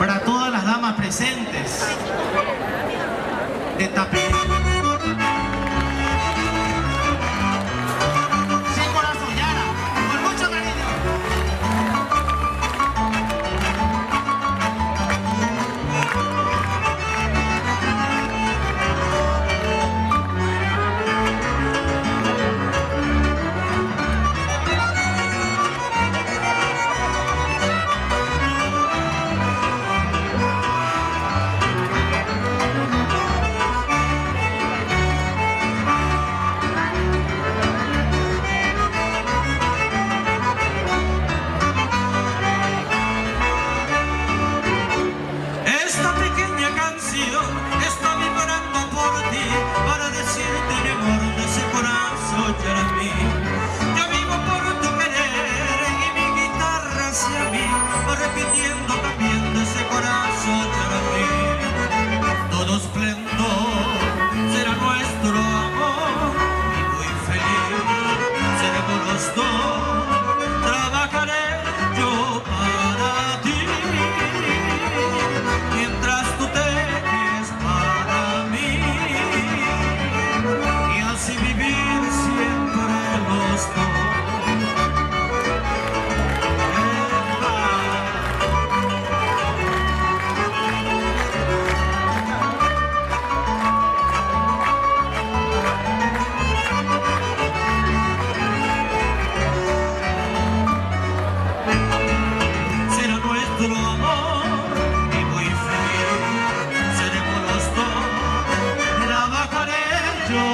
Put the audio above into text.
para todas las damas presentes de Tapí. Sí, corazón, Yara, con mucho cariño. Está vibrando por ti para decirte mi amor de ese corazón para mí. Yo vivo por tu querer y mi guitarra hacia mí va repitiendo también de ese corazón para mí. Todo esplendor será nuestro amor y muy feliz seremos los dos. Trabajaré yo para ti mientras tú te vivir siempre los dos. Será nuestro amor y muy feliz seremos los dos. Trabajaré yo